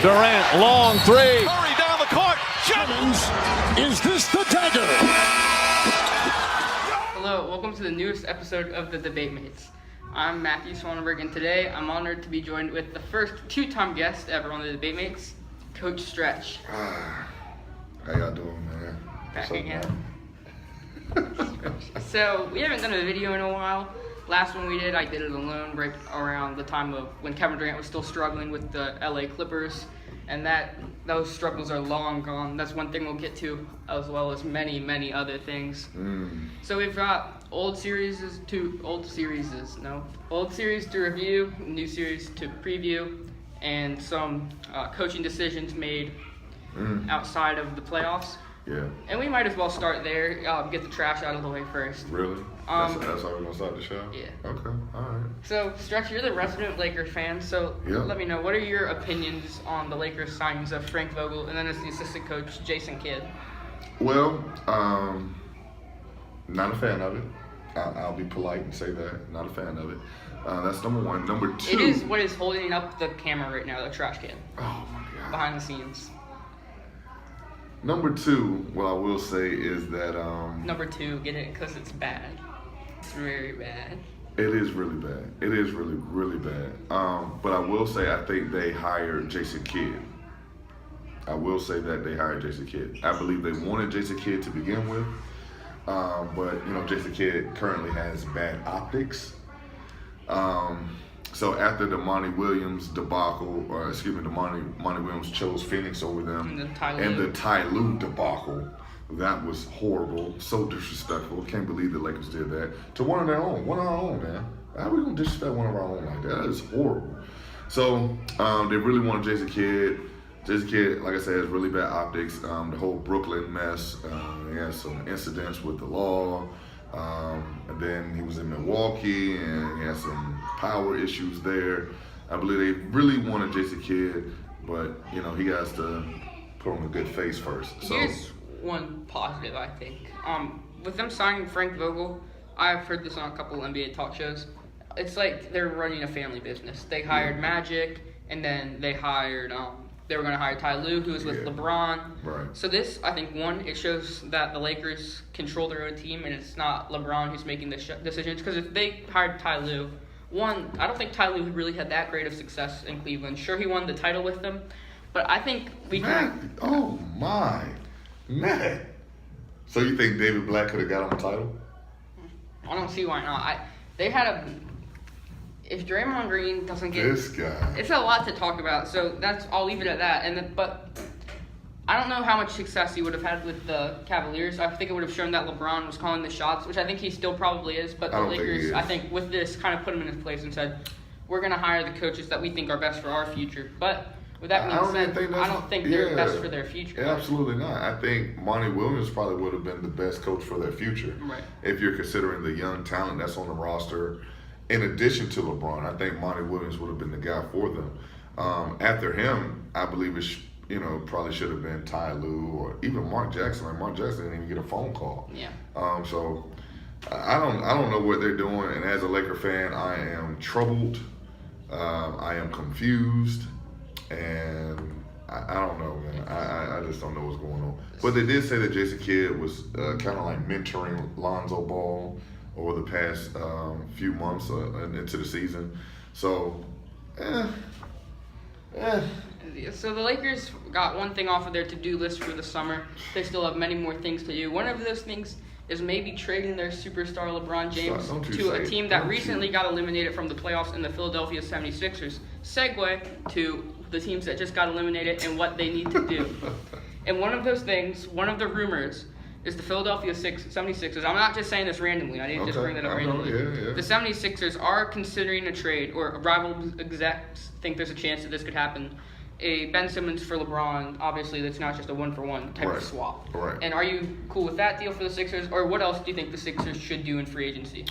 Durant, long three. Curry down the court. Simmons, is this the dagger? Hello, welcome to the newest episode of The Debate Mates. I'm Matthew Swanberg, and today I'm honored to be joined with the first two-time guest ever on The Debate Mates, Coach Stretch. How y'all doing, man? Back again. So, we haven't done a video in a while. Last one we did, I did it alone right around the time of when Kevin Durant was still struggling with the LA Clippers, and those struggles are long gone. That's one thing we'll get to, as well as many, many other things. So we've got old series to review, new series to preview, and some coaching decisions made outside of the playoffs. Yeah. And we might as well start there, get the trash out of the way first. Really? That's how we're going to start the show? Yeah. Okay, all right. So, Stretch, you're the resident Lakers fan, so Yeah. let me know, what are your opinions on the Lakers signings of Frank Vogel and then as the assistant coach, Jason Kidd? Well, not a fan of it. I'll be polite and say that. Not a fan of it. That's number one. Number two. It is what is holding up the camera right now, the trash can, Oh, my God. behind the scenes. Number two, what I will say is that Number two, get it, because it's bad. It's very bad. it is really bad. It is really, really bad. But I will say I think they hired Jason Kidd. I will say that they hired Jason Kidd. I believe they wanted Jason Kidd to begin with. But, Jason Kidd currently has bad optics. So after the Monty Williams debacle, the Monty Williams chose Phoenix over them, And the Ty Lue debacle, that was horrible, so disrespectful. Can't believe the Lakers did that to one of our own, man. How are we gonna disrespect one of our own like that? That is horrible. So they really wanted Jason Kidd. Jason Kidd, like I said, has really bad optics. The whole Brooklyn mess. He had some incidents with the law. And then he was in Milwaukee and he had some power issues there. I believe they really wanted Jason Kidd, but he has to put on a good face first. So Here's one positive, I think. With them signing Frank Vogel, I've heard this on a couple of NBA talk shows. It's like they're running a family business. They hired Magic, and then they hired they were going to hire Ty Lue, who was with LeBron. Right. So this, I think, one, it shows that the Lakers control their own team, and it's not LeBron who's making the decisions. Because if they hired Ty Lue, one, I don't think Ty Lue really had that great of success in Cleveland. Sure, he won the title with them, but I think we can. Oh my, man! So you think David Black could have got on the title? I don't see why not. If Draymond Green doesn't get This guy. it's a lot to talk about. So I'll leave it at that. But I don't know how much success he would have had with the Cavaliers. I think it would have shown that LeBron was calling the shots, which I think he still probably is. But the Lakers, I think, with this, kind of put him in his place and said, we're going to hire the coaches that we think are best for our future. But with that being said, I don't think they're best for their future. Absolutely not. I think Monty Williams probably would have been the best coach for their future. Right. If you're considering the young talent that's on the roster. In addition to LeBron, I think Monty Williams would have been the guy for them. After him, I believe it probably should have been Ty Lue or even Mark Jackson. Like Mark Jackson didn't even get a phone call. Yeah. So I don't know what they're doing. And as a Laker fan, I am troubled. I am confused, and I don't know, man. I just don't know what's going on. But they did say that Jason Kidd was kind of like mentoring Lonzo Ball over the past few months into the season. So, So the Lakers got one thing off of their to-do list for the summer. They still have many more things to do. One of those things is maybe trading their superstar LeBron James to a team that recently got eliminated from the playoffs in the Philadelphia 76ers. Segue to the teams that just got eliminated and what they need to do. And one of those things, one of the rumors, is the Philadelphia 76ers. I'm not just saying this randomly. I didn't just bring that up randomly. Yeah. The 76ers are considering a trade, or rival execs think there's a chance that this could happen. A Ben Simmons for LeBron, obviously that's not just a one-for-one type of swap. Right. And are you cool with that deal for the Sixers, or what else do you think the Sixers should do in free agency?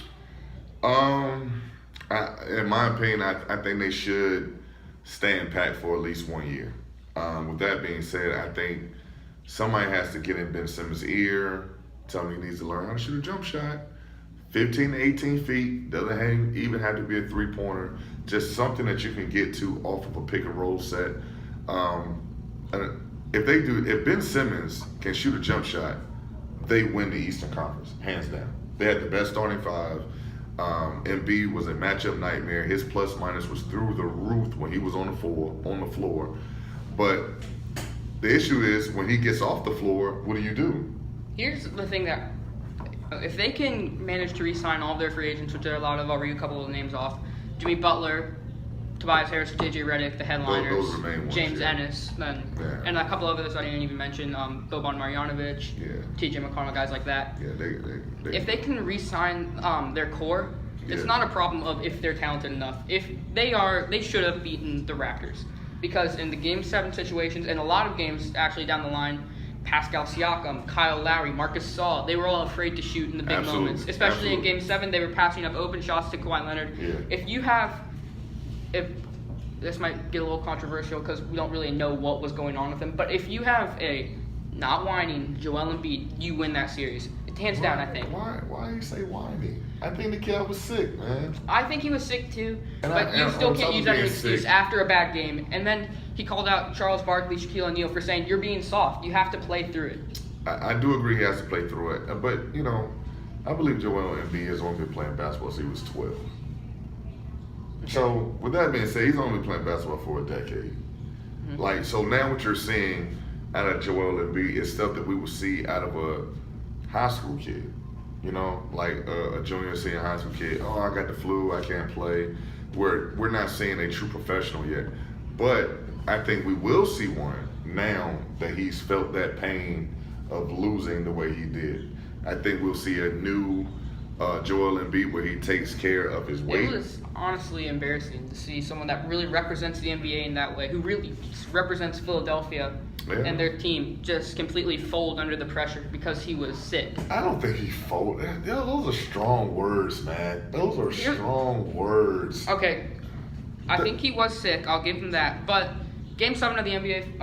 In my opinion, I think they should stand pat for at least 1 year. With that being said, I think somebody has to get in Ben Simmons' ear, tell him he needs to learn how to shoot a jump shot. 15 to 18 feet, doesn't even have to be a three-pointer, just something that you can get to off of a pick-and-roll set. And if Ben Simmons can shoot a jump shot, they win the Eastern Conference, hands down. They had the best starting five. Embiid was a matchup nightmare. His plus minus was through the roof when he was on the floor. But the issue is when he gets off the floor, what do? Here's the thing that if they can manage to re-sign all of their free agents, which there are a lot of, I'll read a couple of the names off. Jimmy Butler, Tobias Harris, JJ Redick, the headliners, those are the main ones, James yeah. Ennis, and a couple others I didn't even mention, Boban Marjanovic, TJ McConnell, guys like that. Yeah, If they can re-sign their core, it's not a problem of if they're talented enough. If they are, they should have beaten the Raptors. Because in the Game 7 situations, and a lot of games actually down the line, Pascal Siakam, Kyle Lowry, Marcus Gasol, they were all afraid to shoot in the big moments. Especially in Game 7, they were passing up open shots to Kawhi Leonard. Yeah. If this might get a little controversial because we don't really know what was going on with him, but if you have a not whining Joel Embiid, you win that series. Hands down, I think. Why you say whining? I think the kid was sick, man. I think he was sick too, but you still can't use that as an excuse after a bad game. And then he called out Charles Barkley, Shaquille O'Neal for saying, you're being soft. You have to play through it. I do agree he has to play through it. But, I believe Joel Embiid has only been playing basketball since he was 12. So, with that being said, he's only been playing basketball for a decade. Mm-hmm. So now what you're seeing out of Joel Embiid is stuff that we would see out of a high school kid. A junior, senior high school kid. Oh, I got the flu, I can't play. We're not seeing a true professional yet. But I think we will see one now that he's felt that pain of losing the way he did. I think we'll see a new Joel Embiid where he takes care of his weight. It was honestly embarrassing to see someone that really represents the NBA in that way, who really represents Philadelphia and their team, just completely fold under the pressure because he was sick. I don't think he folded. Those are strong words, man. Those are strong words. Okay, I think he was sick. I'll give him that. But Game 7 of the NBA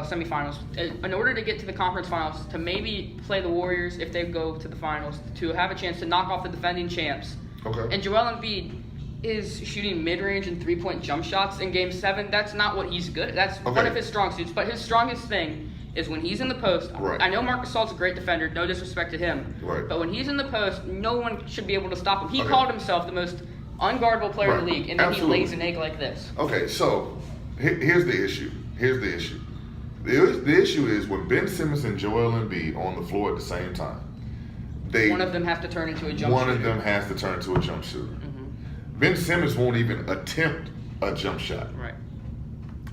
semifinals, in order to get to the conference finals, to maybe play the Warriors if they go to the finals, to have a chance to knock off the defending champs. Okay. And Joel Embiid is shooting mid-range and three-point jump shots in Game 7. That's not what he's good at. That's one of his strong suits. But his strongest thing is when he's in the post. Right. I know Marc Gasol's a great defender, no disrespect to him. Right. But when he's in the post, no one should be able to stop him. He called himself the most unguardable player in the league, and then he lays an egg like this. Okay, so here's the issue. The issue is when Ben Simmons and Joel Embiid on the floor at the same time. One of them has to turn into a jump shooter. One of them has to turn into a jump shooter. Ben Simmons won't even attempt a jump shot. Right.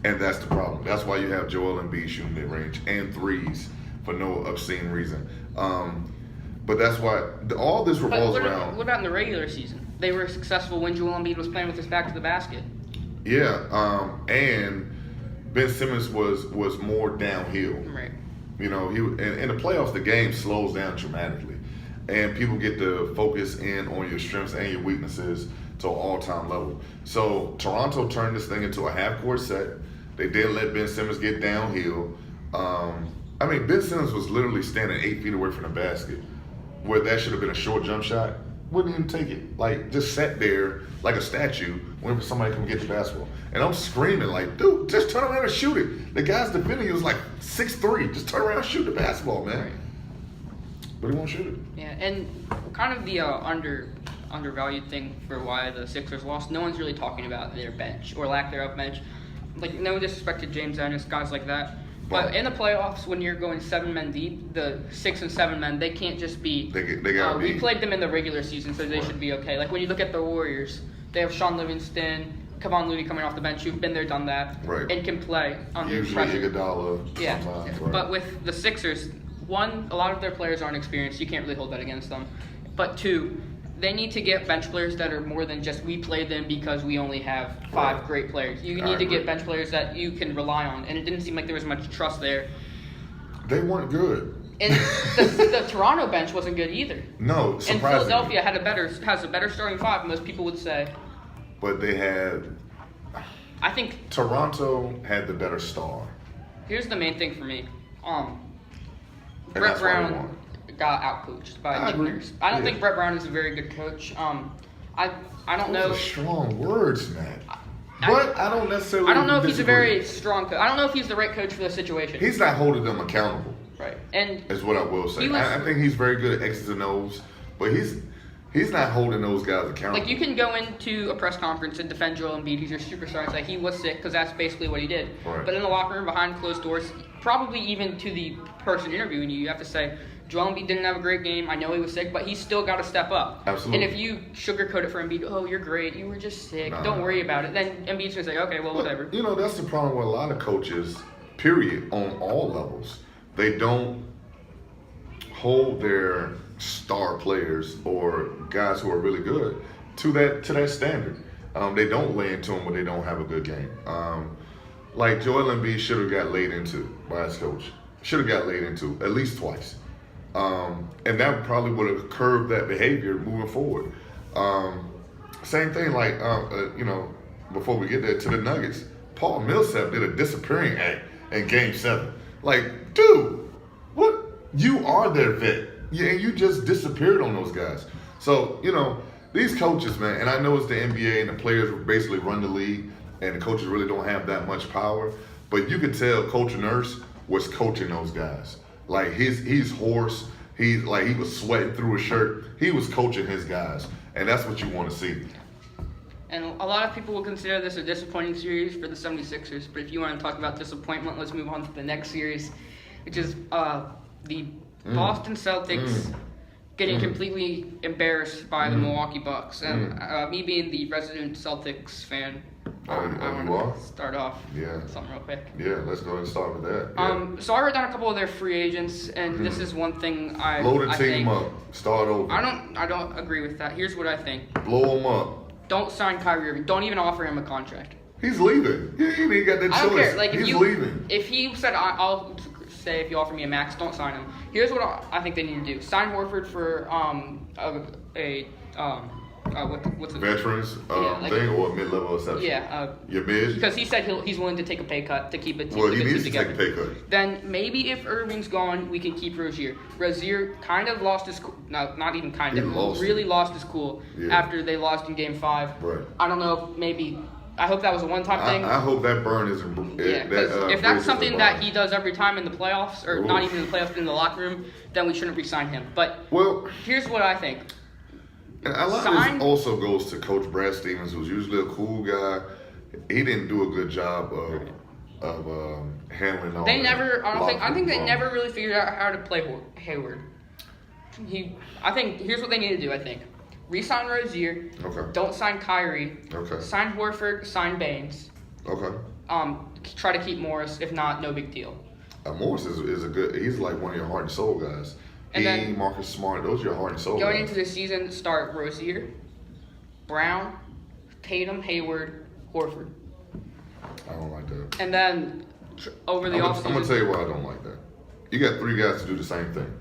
And that's the problem. That's why you have Joel Embiid shooting mid-range and threes for no obscene reason. But that's why all this revolves around. What about in the regular season? They were successful when Joel Embiid was playing with his back to the basket. Yeah, and Ben Simmons was more downhill. Right. In the playoffs, the game slows down dramatically. And people get to focus in on your strengths and your weaknesses to an all-time level. So Toronto turned this thing into a half-court set. They didn't let Ben Simmons get downhill. Ben Simmons was literally standing 8 feet away from the basket, where that should have been a short jump shot. Wouldn't even take it. Just sat there like a statue waiting for somebody to come get the basketball. And I'm screaming dude, just turn around and shoot it. The guy's defending you was 6'3". Just turn around and shoot the basketball, man. Right. But he won't shoot it. Yeah, and kind of the undervalued thing for why the Sixers lost, no one's really talking about their bench or lack thereof bench. No disrespect to James Ennis, guys like that. But in the playoffs, when you're going 7 men deep, the 6 and 7 men, they can't just be. They gotta be. We played them in the regular season, so they should be okay. When you look at the Warriors, they have Sean Livingston, Kevon Looney coming off the bench, who've been there, done that, and can play under pressure. Usually Iguodala. Yeah. Right. But with the Sixers, one, a lot of their players aren't experienced. You can't really hold that against them. But two, they need to get bench players that are more than just we play them because we only have 5 great players. You need to get bench players that you can rely on, and it didn't seem like there was much trust there. They weren't good. And the Toronto bench wasn't good either. No, surprisingly. And Philadelphia has a better starting 5, most people would say. But they had. I think Toronto had the better star. Here's the main thing for me. Brett Brown got outcoached by Nick Nurse. I don't think Brett Brown is a very good coach. I don't know. Those are strong words, man. But I don't necessarily. I don't know if he's a disagree. very strong coach. I don't know if he's the right coach for the situation. He's not holding them accountable. Right. And Is what I will say. he was- I think he's very good at X's and O's, but he's not holding those guys accountable. like you can go into a press conference and defend Joel Embiid, he's your superstar, and say he was sick because that's basically what he did. Right. But in the locker room behind closed doors, probably even to the person interviewing you, you have to say Joel Embiid didn't have a great game. I know he was sick, but he's still got to step up. Absolutely. And if you sugarcoat it for Embiid, oh, you're great, you were just sick, don't worry about it, then Embiid's gonna say, okay, well, whatever. You know, that's the problem with a lot of coaches, period, on all levels. They don't hold their star players or guys who are really good to that standard. They don't lay into them when they don't have a good game. Like Joel Embiid should have got laid into by his coach. Should have got laid into at least twice. And that probably would have curbed that behavior moving forward. Same thing, like, before we get there, to the Nuggets, Paul Millsap did a disappearing act in Game 7. Like, dude, what? You are their vet. Yeah, and you just disappeared on those guys. So, these coaches, man, and I know it's the NBA and the players basically run the league, and the coaches really don't have that much power, but you could tell Coach Nurse was coaching those guys. Like, he's hoarse. He was sweating through his shirt. He was coaching his guys, and that's what you want to see. And a lot of people will consider this a disappointing series for the 76ers, but if you want to talk about disappointment, let's move on to the next series, which is the Boston Celtics getting completely embarrassed by the Milwaukee Bucks. And me being the resident Celtics fan, I want to start off with something real quick. Yeah, let's go ahead and start with that. Yeah. So I wrote down a couple of their free agents, and this is one thing I Blow the I team think, up. Start over. I don't agree with that. Here's what I think. Blow them up. Don't sign Kyrie Irving. Don't even offer him a contract. He's leaving. He ain't got that choice. I don't care. Like, He's leaving. If he said, I'll say if you offer me a max, don't sign him. Here's what I think they need to do: sign Horford for what's the Veterans thing or mid-level exception? Yeah. Your mid? Because he said he's willing to take a pay cut to keep it. Well, he needs to together. take a pay cut. Then maybe if Irving's gone, we can keep Rozier. Rozier kind of lost his cool. No, not even kind of. Really lost his cool after they lost in Game 5. Right. I don't know if maybe. I hope that was a one-time thing. I hope that burn isn't. Yeah, because if that's something that he does every time in the playoffs, or not even in the playoffs, but in the locker room, then we shouldn't re-sign him. But here's what I think. And a lot of this also goes to Coach Brad Stevens, who's usually a cool guy. He didn't do a good job of handling all. I think they never really figured out how to play Hayward. Here's what they need to do. I think. Re-sign Rozier. Okay. Don't sign Kyrie. Okay. Sign Horford. Sign Baines. Okay. Try to keep Morris. If not, no big deal. Morris is a good. He's like one of your heart and soul guys. And then Marcus Smart. Those are your heart and soul going guys. into the season, start Rozier, Brown, Tatum, Hayward, Horford. I don't like that. And then over the offseason, I'm gonna tell you why I don't like that. You got three guys to do the same thing: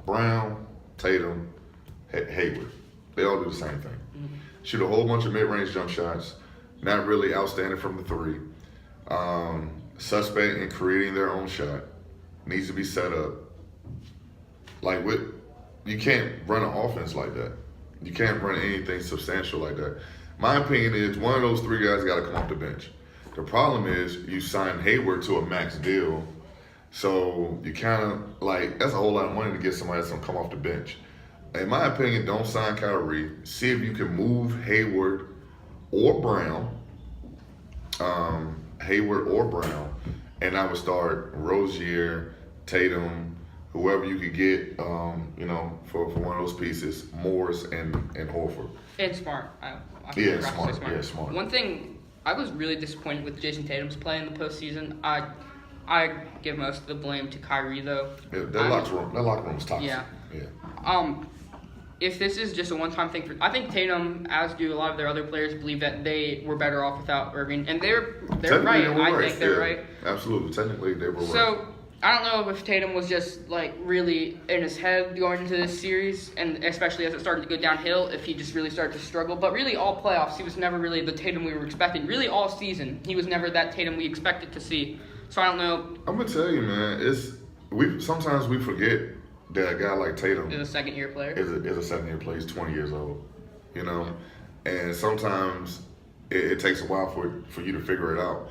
Brown, Tatum, Hayward. They all do the same thing. Shoot a whole bunch of mid-range jump shots. Not really outstanding from the three. Suspect in creating their own shot. Needs to be set up. Like, you can't run an offense like that. You can't run anything substantial like that. My opinion is one of those three guys got to come off the bench. The problem is you sign Hayward to a max deal, so you kind of that's a whole lot of money to get somebody that's going to come off the bench. In my opinion, don't sign Kyrie. See if you can move Hayward or Brown. And I would start Rozier, Tatum, whoever you could get, for one of those pieces, Morris and Horford. And Smart. Smart. One thing, I was really disappointed with Jason Tatum's play in the postseason. I give most of the blame to Kyrie, though. Yeah, that locker room was toxic. Yeah. If this is just a one-time thing, I think Tatum, as do a lot of their other players, believe that they were better off without Irving, and they're right. I think they're right. Absolutely, technically they were right. So I don't know if Tatum was just really in his head going into this series, and especially as it started to go downhill, if he just really started to struggle. But really, all playoffs, he was never really the Tatum we were expecting. Really, all season, he was never that Tatum we expected to see. So I don't know. I'm gonna tell you, man. Sometimes we forget that a guy like Tatum is a second-year player. Is a second-year player. He's 20 years old, and sometimes it takes a while for you to figure it out.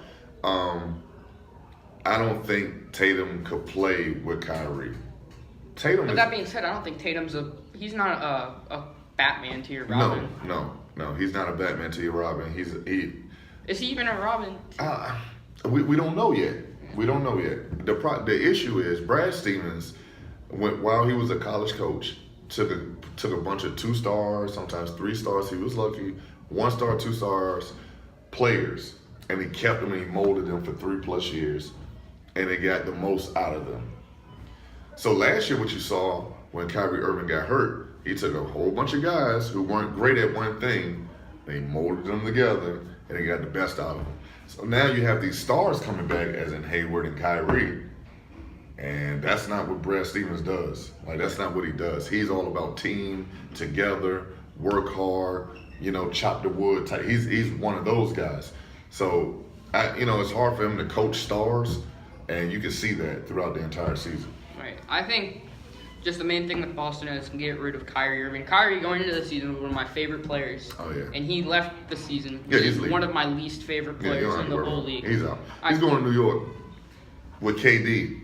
I don't think Tatum could play with Kyrie. But that being said, I don't think he's not a Batman to your Robin. No, he's not a Batman to your Robin. Is he even a Robin? We don't know yet. We don't know yet. The issue is Brad Stevens, while he was a college coach, took a bunch of 2-star, sometimes 3 stars. He was lucky, 1-star, 2 stars players, and he kept them and he molded them for 3+ years, and they got the most out of them. So last year, what you saw when Kyrie Irving got hurt, he took a whole bunch of guys who weren't great at one thing, and he molded them together, and he got the best out of them. So now you have these stars coming back, as in Hayward and Kyrie, and that's not what Brad Stevens does. Like, that's not what he does. He's all about team, together, work hard, chop the wood type. He's one of those guys. So, it's hard for him to coach stars, and you can see that throughout the entire season. Right. I think just the main thing with Boston is to get rid of Kyrie Irving. Kyrie, going into the season, was one of my favorite players. Oh, yeah. And he left the season. Yeah, he's one of my least favorite players in the whole league. He's out. He's going to New York with KD.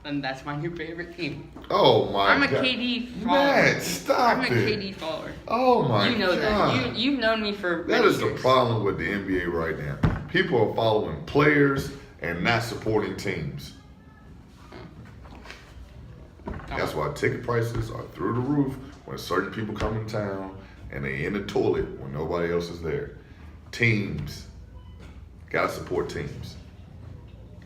And that's my new favorite team. Oh, my God. I'm a KD follower. Man, stop I'm it. a KD follower. Oh, my God. You know that. You've known me for That many is years. the problem with the NBA right now. People are following players and not supporting teams. That's why ticket prices are through the roof when certain people come in town and they in the toilet when nobody else is there. Teams. Gotta support teams.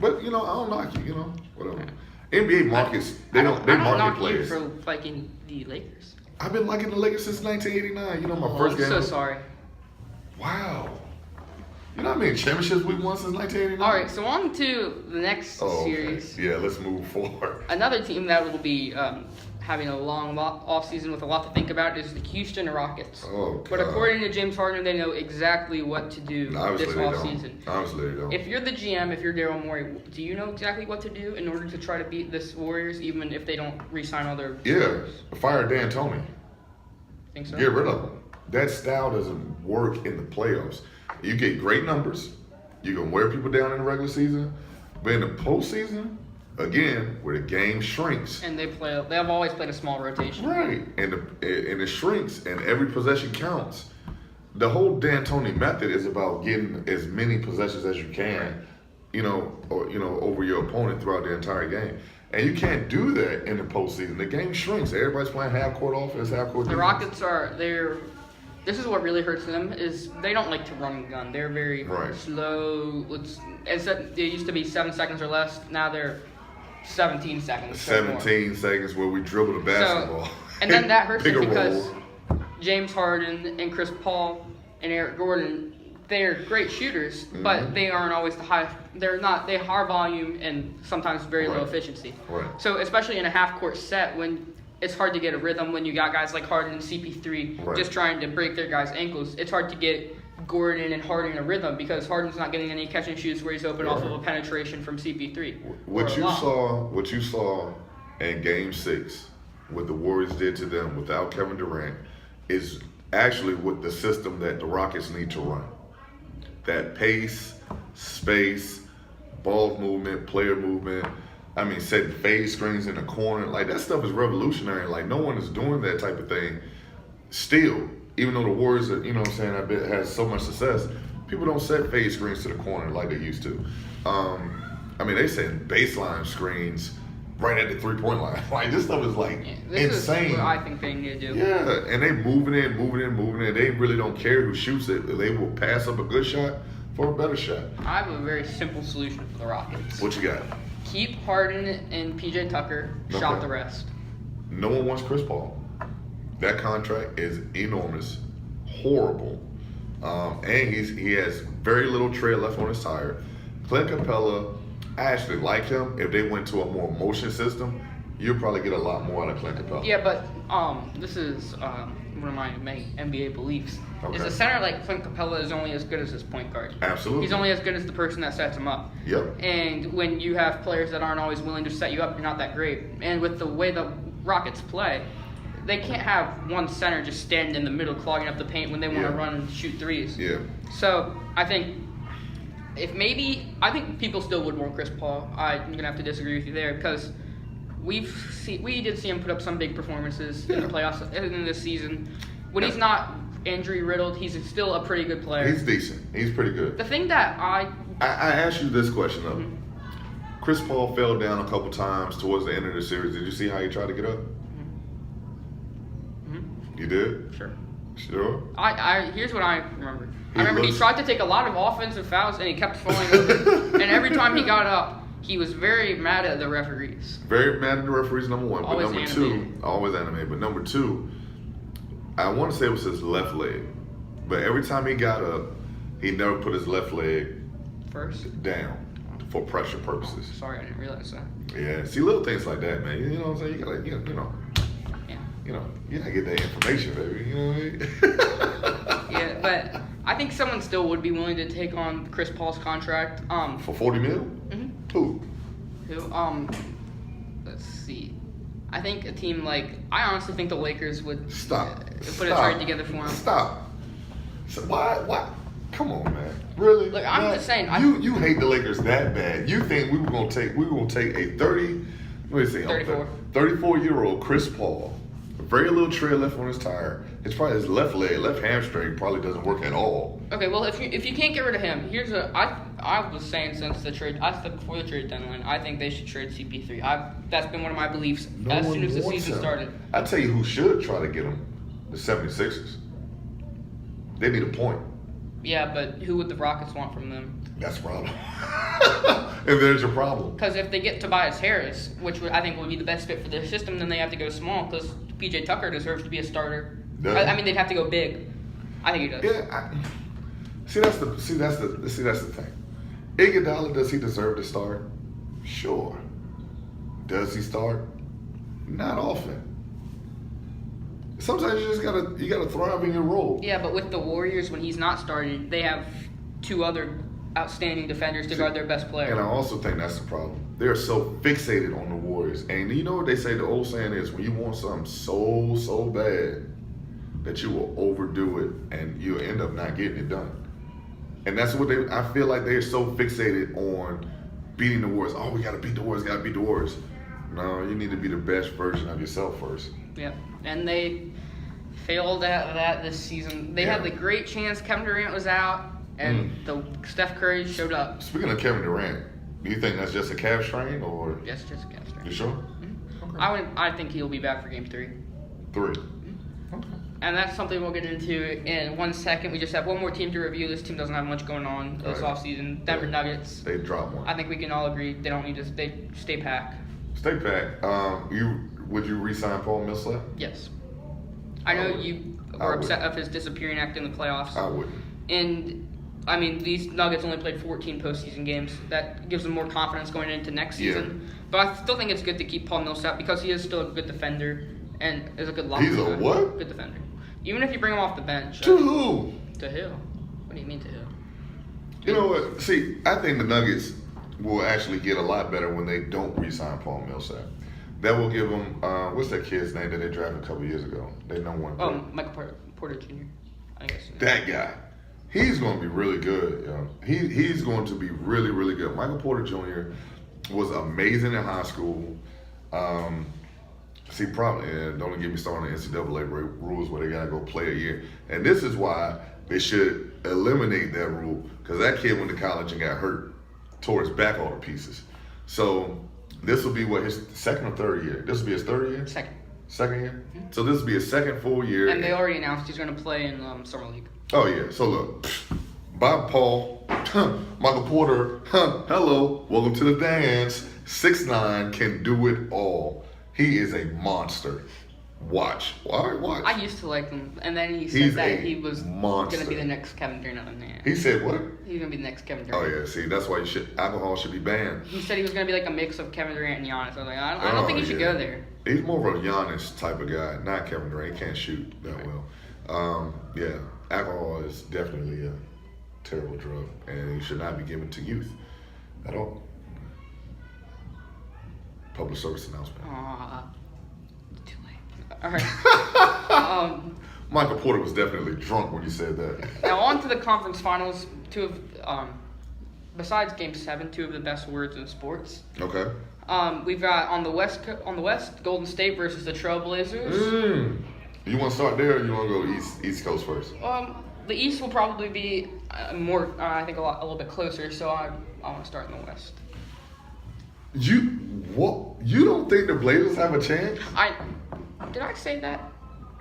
But, I don't knock you, whatever. NBA markets, they market knock players. You for liking the Lakers. I've been liking the Lakers since 1989. My first game. I'm so sorry. Wow. You know how many championships we won since 1989? All right, so on to the next series. Okay. Yeah, let's move forward. Another team that will be having a long offseason with a lot to think about is the Houston Rockets. Oh, God. But according to James Harden, they know exactly what to do this offseason. Obviously they don't. If you're the GM, if you're Daryl Morey, do you know exactly what to do in order to try to beat this Warriors, even if they don't re-sign all their players? Fire D'Antoni. Think so? Get rid of him. That style doesn't work in the playoffs. You get great numbers. You can wear people down in the regular season. But in the postseason, again, where the game shrinks. And they have always played a small rotation. Right. And it shrinks and every possession counts. The whole D'Antoni method is about getting as many possessions as you can, over your opponent throughout the entire game. And you can't do that in the postseason. The game shrinks. Everybody's playing half-court offense, half-court defense. The Rockets this is what really hurts them is they don't like to run and gun. They're very slow. They used to be 7 seconds or less. Now they're 17 seconds. 17 seconds where we dribble the basketball. And then that hurts them because James Harden and Chris Paul and Eric Gordon, they're great shooters, but they aren't always they have high volume and sometimes very low efficiency. Right. So especially in a half-court set when it's hard to get a rhythm when you got guys like Harden and CP3 just trying to break their guys' ankles. It's hard to get Gordon and Harden a rhythm because Harden's not getting any catch and shoots where he's open off of a penetration from CP3. What you saw in Game 6, what the Warriors did to them without Kevin Durant, is actually what the system that the Rockets need to run. That pace, space, ball movement, player movement. Setting fade screens in the corner. Like, that stuff is revolutionary. Like, no one is doing that type of thing still. Even though the Warriors are, has so much success, people don't set fade screens to the corner like they used to. They set baseline screens right at the three-point line. Like, this stuff is, insane. This is what I think they need to do. Yeah, and they moving in. They really don't care who shoots it. They will pass up a good shot for a better shot. I have a very simple solution for the Rockets. What you got? Keep Harden and PJ Tucker, shot the rest. No one wants Chris Paul. That contract is enormous, horrible, and he has very little tread left on his tire. Clint Capella, I actually like him. If they went to a more motion system, you'll probably get a lot more out of Clint Capella. Yeah, but this is one of my main NBA beliefs. Okay. Is a center like Clint Capella is only as good as his point guard. Absolutely. He's only as good as the person that sets him up. Yep. And when you have players that aren't always willing to set you up, you're not that great. And with the way the Rockets play, they can't have one center just standing in the middle clogging up the paint when they want to run and shoot threes. Yeah. So I think I think people still would want Chris Paul. I'm gonna have to disagree with you there because we did see him put up some big performances in the playoffs in this season. When he's not injury riddled, he's still a pretty good player. He's decent. He's pretty good. The thing that I asked you this question though. Chris Paul fell down a couple times towards the end of the series. Did you see how he tried to get up? You did? Sure. Here's what I remember. He tried to take a lot of offensive fouls and he kept falling over. And every time he got up, he was very mad at the referees. Very mad at the referees, number one. Always but number animated. two, always animated. But number two, I want to say it was his left leg. But every time he got up, he never put his left leg first down for pressure purposes. Sorry, I didn't realize that. Yeah, see little things like that, man. You know what I'm saying? You gotta, you gotta get that information, baby. You know what I mean? Yeah, but I think someone still would be willing to take on Chris Paul's contract. For $40 million? Who? Let's see. I think a team I honestly think the Lakers would put a trade together for him. Stop. So why? Come on, man. Really? Look, I'm just saying. You hate the Lakers that bad. You think we were gonna take a 34-year-old Chris Paul, very little tread left on his tire. It's probably his left hamstring probably doesn't work at all. Okay, well if you can't get rid of him, I was saying since the trade, before the trade deadline, I think they should trade CP3. That's been one of my beliefs as soon as the season started. I tell you who should try to get him, the 76ers. They need a point. Yeah, but who would the Rockets want from them? That's a problem. And there's your problem. Because if they get Tobias Harris, which I think would be the best fit for their system, then they have to go small because PJ Tucker deserves to be a starter. I mean, they'd have to go big. I think he does. Yeah. That's the thing. Iguodala, does he deserve to start? Sure. Does he start? Not often. Sometimes you just gotta thrive in your role. Yeah, but with the Warriors, when he's not starting, they have two other outstanding defenders to guard their best player. And I also think that's the problem. They're so fixated on the Warriors. And you know what they say, the old saying is, when you want something so bad that you will overdo it and you'll end up not getting it done. And that's what I feel like they're so fixated on beating the Warriors. Oh, we gotta beat the Warriors, No, you need to be the best version of yourself first. Yeah, and they failed at that this season. They had the great chance. Kevin Durant was out, and Steph Curry showed up. Speaking of Kevin Durant, do you think that's just a calf strain or? Yes, just a calf strain. You sure? Mm-hmm. Okay. I think he'll be back for Game 3. 3. Okay. And that's something we'll get into in 1 second. We just have one more team to review. This team doesn't have much going on this offseason. Denver Nuggets. They dropped one. I think we can all agree they don't need to stay packed. Stay packed. Would you re-sign Paul Millsap? Yes. I know you were upset of his disappearing act in the playoffs. I wouldn't. And, I mean, these Nuggets only played 14 postseason games. That gives them more confidence going into next season. Yeah. But I still think it's good to keep Paul Millsap because he is still a good defender and is a good locker. He's a what? Good defender. Even if you bring him off the bench. To who? To who? What do you mean to who? You know what? See, I think the Nuggets will actually get a lot better when they don't re-sign Paul Millsap. That will give them, what's that kid's name that they drafted a couple years ago? They know one. Michael Porter Jr. I guess. That guy. He's going to be really good. He's going to be really, really good. Michael Porter Jr. was amazing in high school. Don't get me started on the NCAA rules where they got to go play a year. And this is why they should eliminate that rule because that kid went to college and got hurt, tore his back all to pieces. So this will be his second or third year? This will be his third year? Second year? Mm-hmm. So this will be his second full year. And they already announced he's going to play in Summer League. Oh, yeah. So look, Bob Paul, Michael Porter, hello, welcome to the dance. 6'9", can do it all. He is a monster. Watch. All right, watch. I used to like him, and then he said that he was going to be the next Kevin Durant. He said what? He's going to be the next Kevin Durant. Oh, yeah. See, that's why alcohol should be banned. He said he was going to be like a mix of Kevin Durant and Giannis. I was like, I don't think he should go there. He's more of a Giannis type of guy, not Kevin Durant. He can't shoot that well. Yeah, alcohol is definitely a terrible drug, and it should not be given to youth at all. Public service announcement. Too late. All right. Michael Porter was definitely drunk when you said that. Now on to the conference finals. Besides Game 7, two of the best words in sports. Okay. We've got on the West, Golden State versus the Trailblazers. You want to start there, or you want to go East Coast first? The East will probably be more, I think, a little bit closer. So I want to start in the West. You don't think the Blazers have a chance? Did I say that?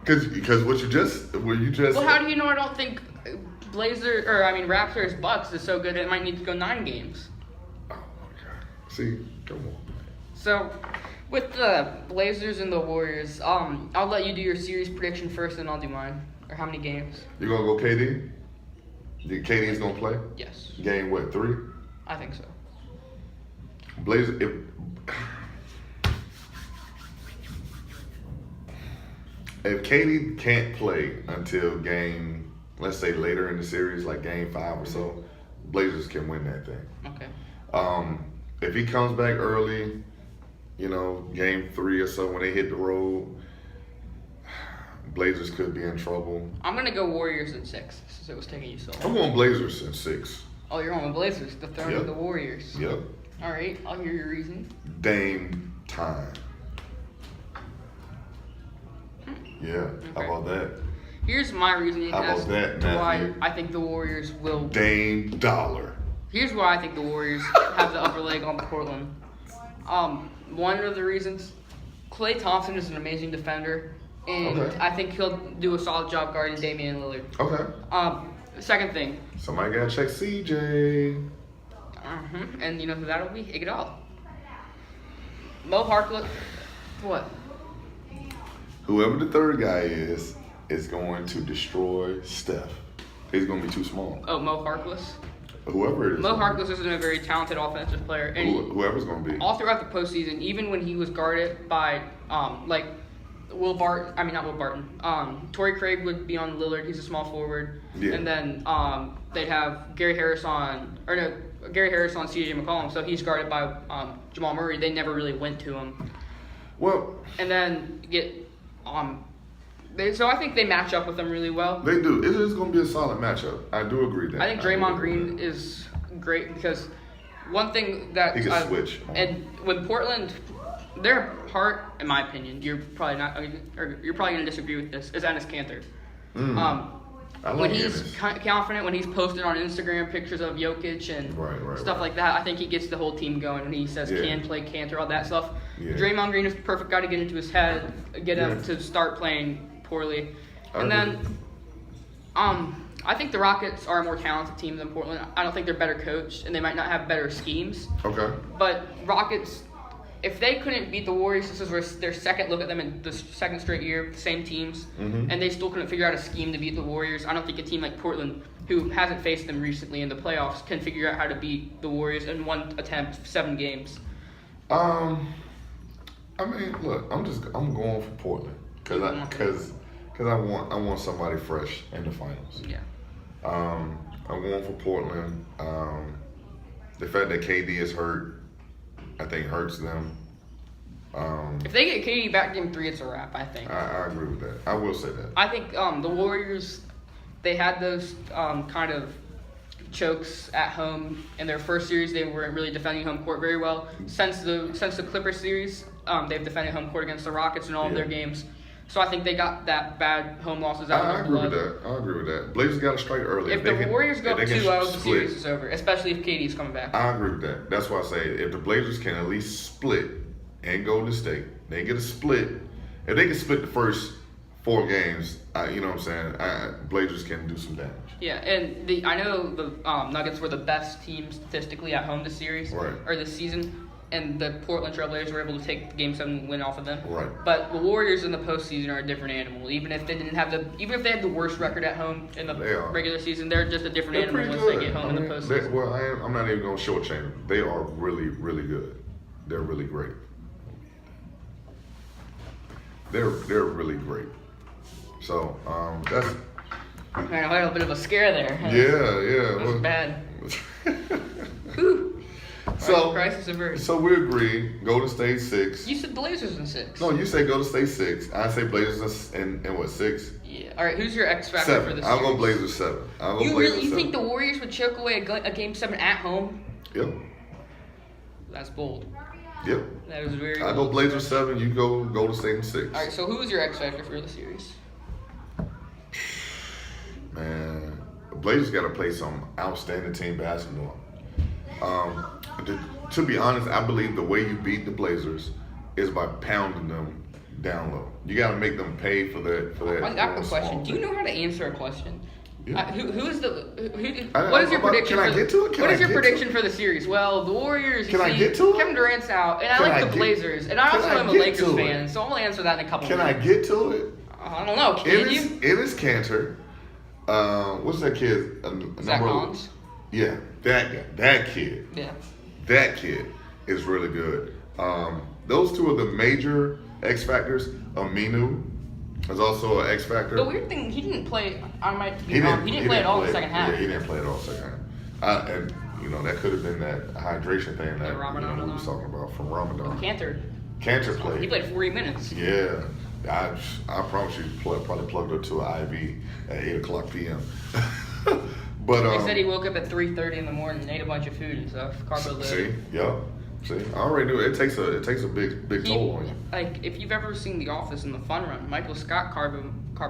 Because what you just. Well, how do you know I don't think Raptors Bucks is so good it might need to go 9 games? Oh my God! See, come on. So, with the Blazers and the Warriors, I'll let you do your series prediction first, and I'll do mine. Or how many games? You gonna go KD? KD's gonna play? Yes. Game what, 3? I think so. Blazers. If KD can't play until game, let's say later in the series, like game 5 or so, Blazers can win that thing. Okay. If he comes back early, game 3 or so when they hit the road, Blazers could be in trouble. I'm gonna go Warriors in 6 since it was taking you so long. I'm going Blazers in 6. Oh, you're on the Blazers, the throne of the Warriors. Yep. All right, I'll hear your reason. Dame time. Yeah, Okay. How about that? Here's my reasoning How as about that, to why Matthew? I think the Warriors will. Dame Dollar. Here's why I think the Warriors have the upper leg on Portland. One of the reasons, Klay Thompson is an amazing defender, and Okay. I think he'll do a solid job guarding Damian Lillard. Okay. Second thing, Somebody gotta check CJ. and you know who that'll be? Iguodala. Mo Harkless. What? Whoever the third guy is going to destroy Steph. He's gonna be too small. Oh, Mo Harkless. Whoever it is. Mo Harkless isn't a very talented offensive player, and Whoever's gonna be. all throughout the postseason, even when he was guarded by Will Barton, not Will Barton. Torrey Craig would be on Lillard. He's a small forward. Yeah. And then they'd have Gary Harris on CJ McCollum. So he's guarded by Jamal Murray. They never really went to him. Well, And then so I think they match up with them really well. they do. It is gonna be a solid matchup. I do agree that. I think Draymond Green is great because one thing that He can switch. And with Portland, their part, in my opinion, you're probably gonna disagree with this, is Enes Kanter. I like When he's Giannis. confident, when he's posted on Instagram pictures of Jokic and stuff like that, I think he gets the whole team going when he says can play Kanter, all that stuff. Yeah. Draymond Green is the perfect guy to get into his head, get him to start playing poorly. And then I think the Rockets are a more talented team than Portland. I don't think they're better coached, and they might not have better schemes. Okay. But Rockets, if they couldn't beat the Warriors, this is their second look at them in the second straight year, same teams, and they still couldn't figure out a scheme to beat the Warriors. I don't think a team like Portland, who hasn't faced them recently in the playoffs, can figure out how to beat the Warriors in one attempt, 7 games. Look, I'm going for Portland because I want somebody fresh in the finals. Yeah. I'm going for Portland. The fact that KD is hurt, I think hurts them. If they get KD back game 3, it's a wrap, I think. I agree with that. I will say that. I think the Warriors, they had those kind of chokes at home in their first series. They weren't really defending home court very well. Since the Clippers series, they've defended home court against the Rockets in all of their games. So I think they got that bad home losses out of their blood. I agree with that. Blazers got to strike early. If the Warriors go up 2-0, the series is over, especially if KD's coming back. I agree with that. That's why I say if the Blazers can at least split and Golden State, they get a split. If they can split the first 4 games, you know what I'm saying, Blazers can do some damage. Yeah, and I know the Nuggets were the best team statistically at home this series, or this season. And the Portland Trail Blazers were able to take the Game 7 win off of them. Right. But the Warriors in the postseason are a different animal. Even if they had the worst record at home in the regular season, they're just a different animal once they get home in the postseason. I'm not even going to shortchange them. They are really, really good. They're really great. They're really great. So that's. Man, I had a bit of a scare there. Yeah. That was bad. Crisis averted. So we agree. Golden State 6. You said Blazers in 6. No, you say Golden State 6. I say Blazers in what, 6? Yeah. All right. Who's your X factor 7. for this? I'll go Blazers 7. I'll go You Blazers really 7. think the Warriors would choke away a game 7 at home? Yep. That's bold. Yep. That was very. I go bold. Blazers 7. You go Golden State in 6. All right. So who's your X factor for the series? Man, the Blazers got to play some outstanding team basketball. To be honest, I believe the way you beat the Blazers is by pounding them down low. You got to make them pay for that. I got a question. Do you know how to answer a question? Yeah. Who is the? What is your prediction? Can I get to it? What is your prediction for the series? Well, the Warriors. Can I get to it? Kevin Durant's out, and I like the Blazers, and I also am a Lakers fan, so I'm gonna answer that in a couple. Can I get to it? I don't know. Can you? It is Cantor. What's that kid? Zach Collins. Yeah, that guy. That kid. Yeah. That kid is really good. Those two are the major X factors. Aminu is also an X factor. The weird thing, he didn't play. I might be wrong. He didn't play at all in the second half. Yeah, he didn't play at all second half. And that could have been that hydration thing that we was talking about from Ramadan. Cantor played. He played 40 minutes. Yeah. I promise you, probably plugged up to an IV at 8:00 p.m. But they said he woke up at 3:30 in the morning and ate a bunch of food and stuff. Carbo load. See, I already knew it takes a big toll on you. Like if you've ever seen The Office in the Fun Run, Michael Scott carbo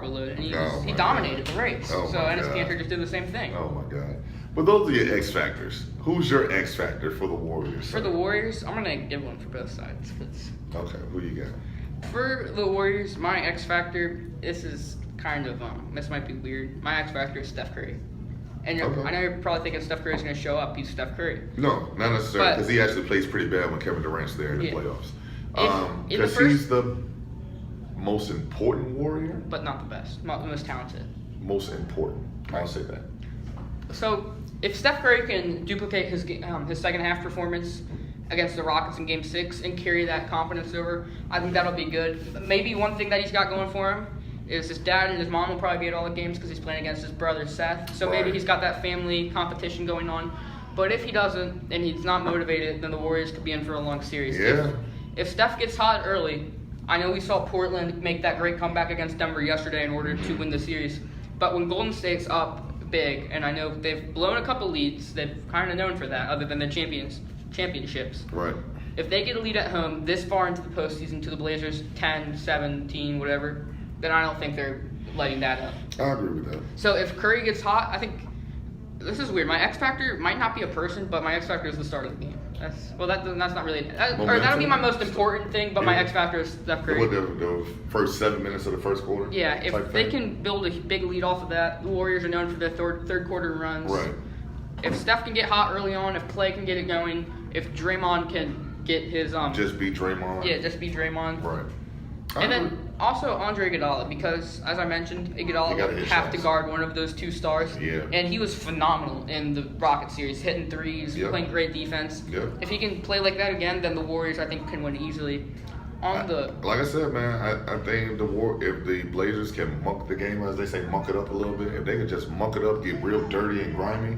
loaded and he dominated the race. Oh so Enes Kanter just did the same thing. Oh my God! But those are your X factors. Who's your X factor for the Warriors? For the Warriors, I'm gonna give one for both sides. Okay, who you got? For the Warriors, my X factor. This is kind of this might be weird. My X factor is Steph Curry. And I know you're probably thinking Steph Curry's going to show up. He's Steph Curry. No, not necessarily, because he actually plays pretty bad when Kevin Durant's there in the playoffs. Because he's the most important Warrior. But not the best. Not the most talented. Most important. I'll say that. So, if Steph Curry can duplicate his second half performance against the Rockets in Game 6 and carry that confidence over, I think that'll be good. Maybe one thing that he's got going for him is his dad and his mom will probably be at all the games because he's playing against his brother Seth. So maybe he's got that family competition going on. But if he doesn't and he's not motivated, then the Warriors could be in for a long series. Yeah. If Steph gets hot early, I know we saw Portland make that great comeback against Denver yesterday in order to win the series. But when Golden State's up big, and I know they've blown a couple leads, they've kind of known for that other than the championships. Right. If they get a lead at home this far into the postseason to the Blazers, 10, 17, whatever, then I don't think they're letting that up. I agree with that. So if Curry gets hot, I think this is weird. My X factor might not be a person, but my X factor is the start of the game. That's not really or that'll be my most important thing. But my X factor is Steph Curry. The first 7 minutes of the first quarter. Yeah, if they can build a big lead off of that, the Warriors are known for their third quarter runs. Right. If Steph can get hot early on, if Klay can get it going, if Draymond can get his just be Draymond. Yeah, just be Draymond. Right. And then also Andre Iguodala, because as I mentioned, Iguodala will have to guard one of those two stars. Yeah. And he was phenomenal in the Rocket series, hitting threes, playing great defense. Yeah. If he can play like that again, then the Warriors I think can win easily. Like I said, man, I think if the Blazers can muck the game, as they say, muck it up a little bit. If they can just muck it up, get real dirty and grimy,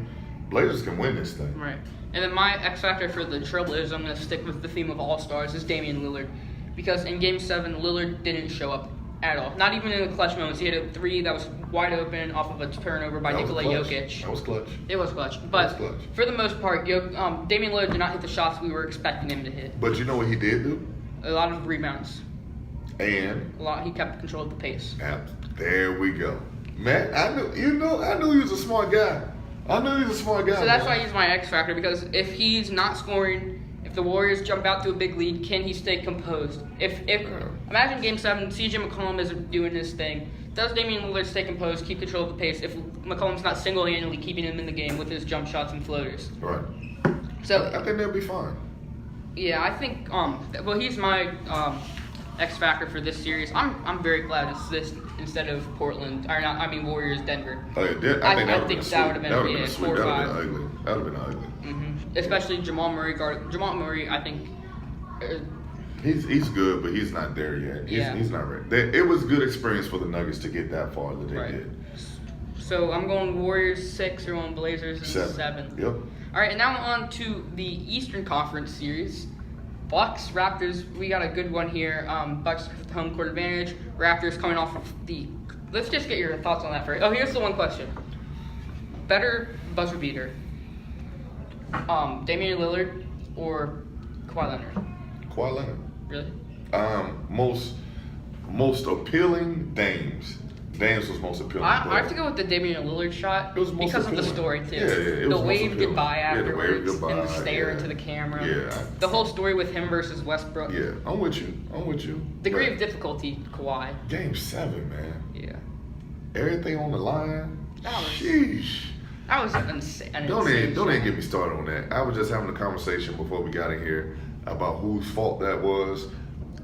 Blazers can win this thing. Right. And then my X factor for the Trailblazers, I'm going to stick with the theme of All Stars, is Damian Lillard. Because in Game 7, Lillard didn't show up at all. Not even in the clutch moments. He had a three that was wide open off of a turnover by Nikola Jokic. That was clutch. It was clutch. But for the most part, Damian Lillard did not hit the shots we were expecting him to hit. But you know what he did do? A lot of rebounds. And? He kept control of the pace. There we go. Man, I knew he was a smart guy. So that's why he's my X factor, because if he's not scoring, if the Warriors jump out to a big lead, can he stay composed? Imagine Game 7, CJ McCollum isn't doing his thing. Does Damian Lillard stay composed, keep control of the pace if McCollum's not single-handedly keeping him in the game with his jump shots and floaters? Right. So I think they'll be fine. Yeah, I think he's my X factor for this series. I'm very glad it's this instead of Portland. Warriors, Denver. I think that would have been 4-5. That would have been ugly. Mm-hmm. Especially Jamal Murray. Jamal Murray, I think. He's good, but he's not there yet. He's not ready. It was good experience for the Nuggets to get that far that they did. So I'm going Warriors 6, you're going Blazers in 7. Yep. All right, and now on to the Eastern Conference series. Bucks, Raptors, we got a good one here. Bucks with home court advantage. Raptors coming off of the... Let's just get your thoughts on that first. Oh, here's the one question. Better buzzer beater, Damian Lillard or Kawhi Leonard? Kawhi Leonard. Really? Most appealing Dames. Dames was most appealing. I have to go with the Damian Lillard shot because of the story too. Yeah, the wave goodbye afterwards the wave goodbye, and the stare into the camera. Yeah. The whole story with him versus Westbrook. Yeah, I'm with you. Degree of difficulty, Kawhi. Game 7, man. Yeah. Everything on the line. Sheesh. That was insane. Don't even get me started on that. I was just having a conversation before we got in here about whose fault that was.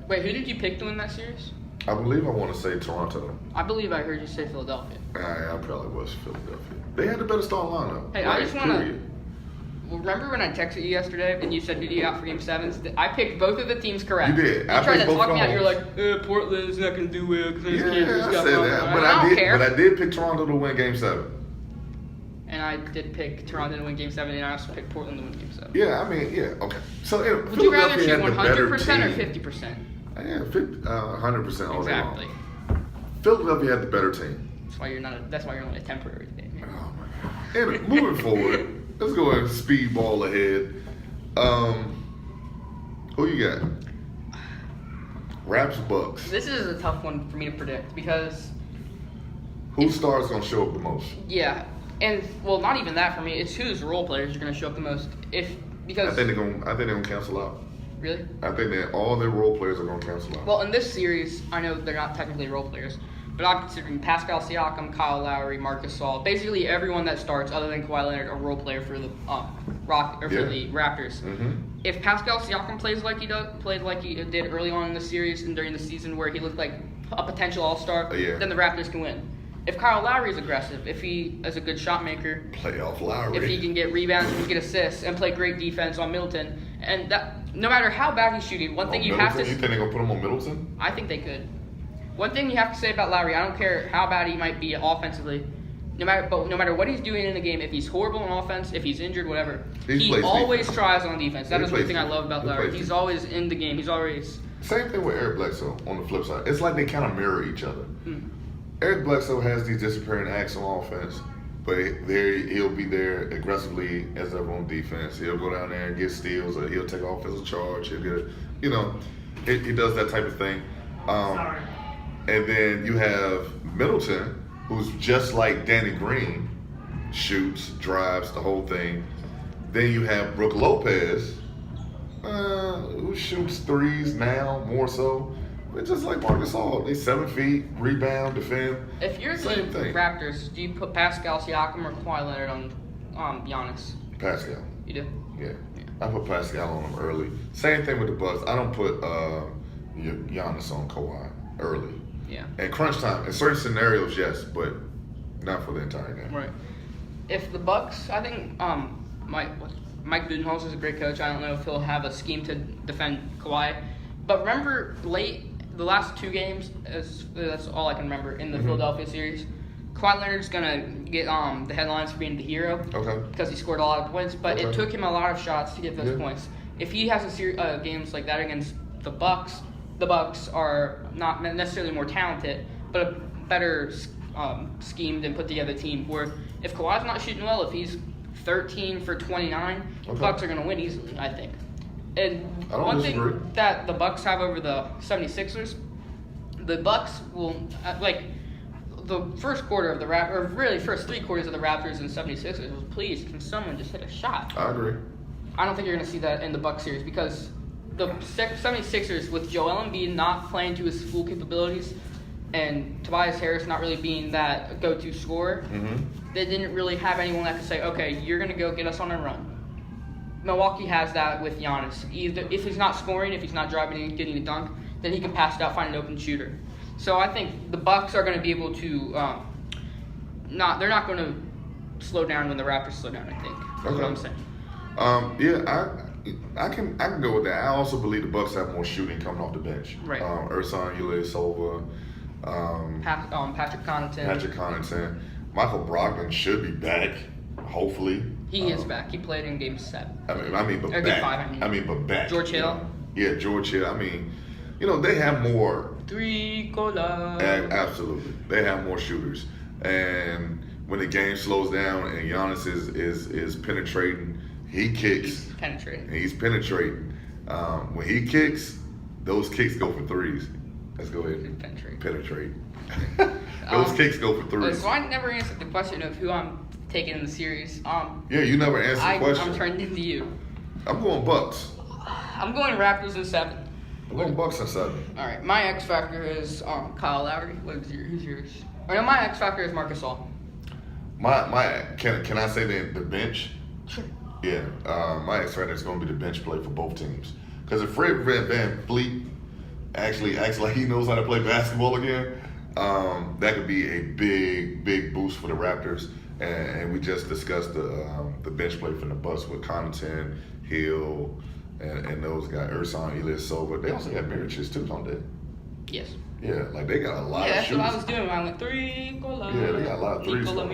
Wait, who did you pick to win that series? I believe I want to say Toronto. I believe I heard you say Philadelphia. I probably was Philadelphia. They had the better starting lineup. Hey, I just want to... Remember when I texted you yesterday and you said who do you got for Game 7? I picked both of the teams correct. You did. You tried to talk me out. You're like, Portland's not going to do well because I said that. But I did pick Toronto to win Game 7. And I did pick Toronto to win Game 7, and I also picked Portland to win Game 7. Yeah, I mean, yeah, okay. So would you rather shoot 100% or 50%? Yeah, 100% all day long. Exactly. Philadelphia had the better team. That's why you're only a temporary thing. Oh my God. Anyway, moving forward, let's go ahead and speedball ahead. Who you got? Raps, Bucks. This is a tough one for me to predict because whose star's gonna show up the most? Yeah, and well, not even that for me. It's whose role players are gonna show up the most. Because I think they're gonna cancel out. Really? I think that all their role players are gonna cancel out. Well, in this series, I know they're not technically role players, but I'm considering Pascal Siakam, Kyle Lowry, Marc Gasol, basically everyone that starts other than Kawhi Leonard a role player for the for the Raptors. Mm-hmm. If Pascal Siakam played like he did early on in the series and during the season where he looked like a potential all-star, then the Raptors can win. If Kyle Lowry is aggressive, if he is a good shot maker, playoff Lowry, if he can get rebounds, he can get assists, and play great defense on Middleton, and that no matter how bad he's shooting, one thing you have to. You think they're gonna put him on Middleton? I think they could. One thing you have to say about Lowry, I don't care how bad he might be offensively, no matter what he's doing in the game, if he's horrible on offense, if he's injured, whatever, he always tries on defense. That is one thing I love about Lowry. He's always in the game. He's always. Same thing with Eric Bledsoe on the flip side. It's like they kind of mirror each other. Eric Bledsoe has these disappearing acts on offense, but he'll be there aggressively as ever on defense. He'll go down there and get steals, or he'll take offensive charge. He'll get, he does that type of thing. And then you have Middleton, who's just like Danny Green, shoots, drives, the whole thing. Then you have Brook Lopez, who shoots threes now more so. It's just like Marc Gasol. They 7 feet, rebound, defend. If you're the Raptors, do you put Pascal Siakam or Kawhi Leonard on Giannis? Pascal. You do? Yeah. I put Pascal on him early. Same thing with the Bucks. I don't put Giannis on Kawhi early. Yeah. And crunch time, in certain scenarios, yes, but not for the entire game. Right. If the Bucks, I think Mike Budenholzer is a great coach. I don't know if he'll have a scheme to defend Kawhi. But remember, the last 2 games, that's all I can remember, in the Philadelphia series, Kawhi Leonard's going to get the headlines for being the hero. Okay. Because he scored a lot of points, but it took him a lot of shots to get those points. If he has games like that against the Bucks are not necessarily more talented, but a better schemed and put together team. Where if Kawhi's not shooting well, if he's 13 for 29, the Bucks are going to win easily, I think. And one thing that the Bucks have over the 76ers, the Bucks will the first quarter of the or really first 3 quarters of the Raptors and 76ers was, please, can someone just hit a shot? I agree. I don't think you're going to see that in the Bucks series because the 76ers, with Joel Embiid not playing to his full capabilities and Tobias Harris not really being that go-to scorer, they didn't really have anyone that could say, okay, you're going to go get us on a run. Milwaukee has that with Giannis. Either if he's not scoring, if he's not driving and getting a dunk, then he can pass it out, find an open shooter. So I think the Bucks are going to be able to they're not going to slow down when the Raptors slow down, I think. That's what I'm saying. I can go with that. I also believe the Bucks have more shooting coming off the bench. Right. Ersan Ilyasova, Patrick Connaughton. Michael Brogdon should be back, hopefully. He is back. He played in Game 7. But Or back. Game 5, I mean, but back. George Hill? Yeah, George Hill. I mean, they have more. Absolutely. They have more shooters. And when the game slows down and Giannis is penetrating, he kicks. He's penetrating. When he kicks, those kicks go for threes. Let's go ahead and penetrate. Those kicks go for threes. So I never answered the question of who I'm taking in the series. Yeah, you never answered the question. I'm turning into you. I'm going Bucks. I'm going Raptors in 7. I'm going Bucks in 7. All right, my X factor is Kyle Lowry. Who's yours? Or no, my X factor is Marc Gasol. Can I say the bench? Sure. Yeah, my X factor is going to be the bench play for both teams. Because if Fred VanVleet actually acts like he knows how to play basketball again, that could be a big boost for the Raptors. And we just discussed the bench play from the Bucks with Connaughton, Hill, and those guys, Ersan, Ilyasova. They also got Mirotić too, don't they? Yes. Yeah, like they got a lot of that's shooters. what I was doing when I went 3 Kola. Yeah, they got a lot of threes. 3 Kola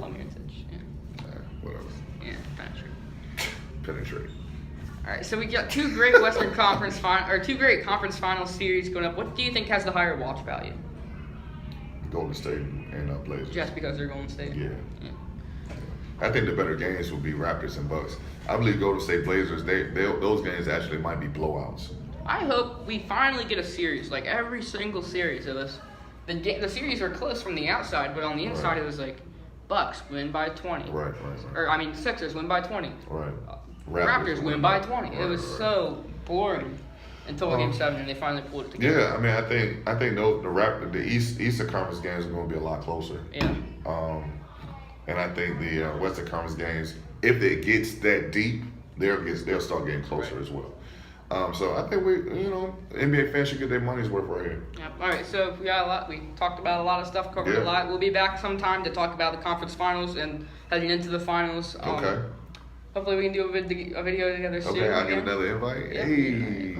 Mirotić. Yeah. Whatever. Yeah, penetrate. Penetrate. All right, so we got two great conference finals series going up. What do you think has the higher watch value? Golden State and Blazers. Just because they're Golden State. Yeah. I think the better games will be Raptors and Bucks. I believe Golden State Blazers. Those games actually might be blowouts. I hope we finally get a series, like every single series of this. The series were close from the outside, but on the inside it was like Bucks win by 20. Right. Or Sixers win by 20. Right. Raptors win by 20. Right, it was so boring until Game 7, and they finally pulled it together. Yeah, I mean, I think the Eastern Conference games are going to be a lot closer. Yeah. And I think the Western Conference games, if it gets that deep, they'll start getting closer as well. So I think NBA fans should get their money's worth right here. Yep. All right, so we talked about a lot of stuff, covered a lot. We'll be back sometime to talk about the conference finals and heading into the finals. Okay. Hopefully we can do a video together soon. Okay, I'll get another invite. Yeah. Hey.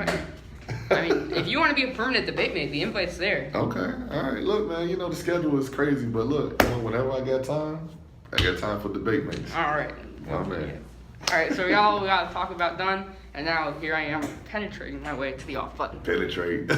I mean, if you want to be a permanent debate mate, the invite's there. Okay. All right. Look, man, the schedule is crazy, but look, whenever I got time for debate mates. All right. Oh, man. All right, so y'all, we got to talk about done, and now here I am penetrating my way to the off button. Penetrate.